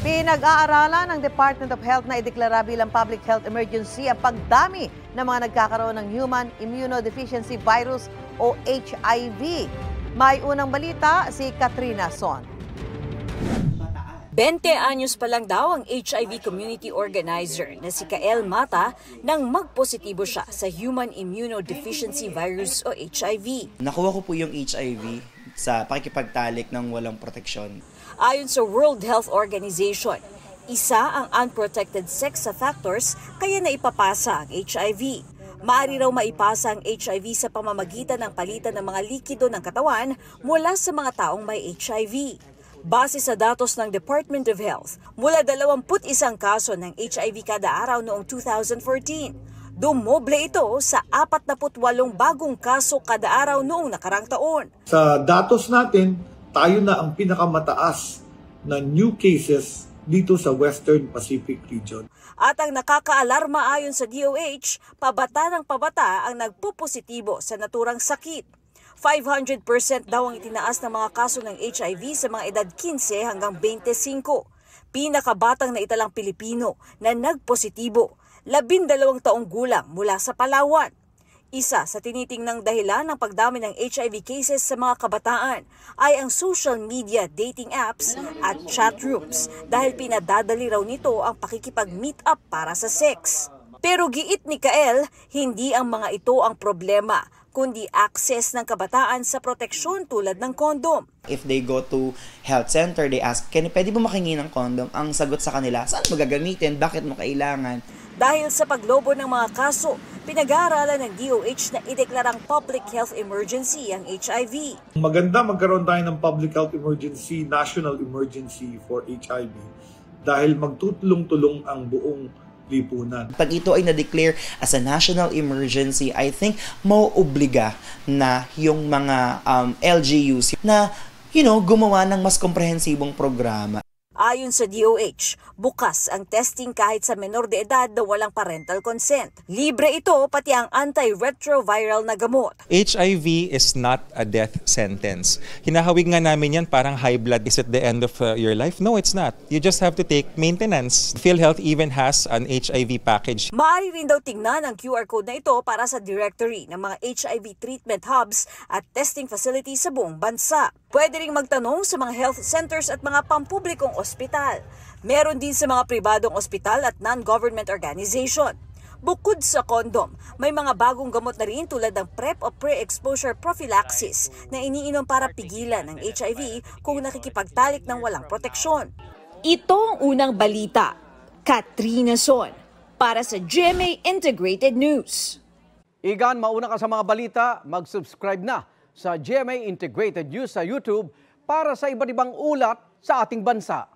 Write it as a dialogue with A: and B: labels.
A: Pinag-aaralan ng Department of Health na ideklara bilang public health emergency ang pagdami ng mga nagkakaroon ng human immunodeficiency virus o HIV. May unang balita si Katrina Son.
B: 20 anyos pa lang daw ang HIV community organizer na si Kael Mata nang magpositibo siya sa human immunodeficiency virus o HIV.
C: Nakuha ko po yung HIV sa pakikipagtalik ng walang proteksyon.
B: Ayon sa World Health Organization, isa ang unprotected sex sa factors kaya naipapasa ang HIV. Maaari raw maipasa ang HIV sa pamamagitan ng palitan ng mga likido ng katawan mula sa mga taong may HIV. Base sa datos ng Department of Health, mula 21 kaso ng HIV kada araw noong 2014. Dumoble ito sa 48 bagong kaso kada araw noong nakarang taon.
D: Sa datos natin, tayo na ang pinakamataas na new cases dito sa Western Pacific region.
B: At ang nakakaalarma ayon sa DOH, pabata ng pabata ang nagpupositibo sa naturang sakit. 500% daw ang itinaas ng mga kaso ng HIV sa mga edad 15 hanggang 25. Pinakabatang na italang Pilipino na nagpositibo, 12 taong gulang mula sa Palawan. Isa sa tinitingnang dahilan ng pagdami ng HIV cases sa mga kabataan ay ang social media dating apps at chat rooms dahil pinadadali raw nito ang pakikipag-meet up para sa sex. Pero giit ni Kael, hindi ang mga ito ang problema, kundi access ng kabataan sa proteksyon tulad ng kondom.
C: If they go to health center, they ask, pwede ba makingi ng kondom? Ang sagot sa kanila, saan mo gagamitin? Bakit mo kailangan?
B: Dahil sa paglobo ng mga kaso, pinag-aaralan ng DOH na ideklarang public health emergency ang HIV.
D: Maganda magkaroon tayo ng public health emergency, national emergency for HIV dahil magtutulong-tulong ang buong lipunan.
C: Pag ito ay na-declare as a national emergency, I think mauobliga na yung mga LGUs na gumawa ng mas komprehensibong programa.
B: Ayon sa DOH, bukas ang testing kahit sa menor de edad na walang parental consent. Libre ito pati ang antiretroviral na gamot.
E: HIV is not a death sentence. Hinahawig nga namin yan parang high blood is at the end of your life. No, it's not. You just have to take maintenance. PhilHealth even has an HIV package.
B: Maaari rin daw tingnan ang QR code na ito para sa directory ng mga HIV treatment hubs at testing facilities sa buong bansa. Pwede ring magtanong sa mga health centers at mga pampublikong ospital. Meron din sa mga pribadong ospital at non-government organization. Bukod sa kondom, may mga bagong gamot na rin tulad ng PrEP o pre-exposure prophylaxis na iniinom para pigilan ng HIV kung nakikipagtalik ng walang proteksyon. Ito ang unang balita. Katrina Son para sa GMA Integrated News.
F: Igan, mauna ka sa mga balita, mag-subscribe na sa GMA Integrated News sa YouTube para sa iba't ibang ulat sa ating bansa.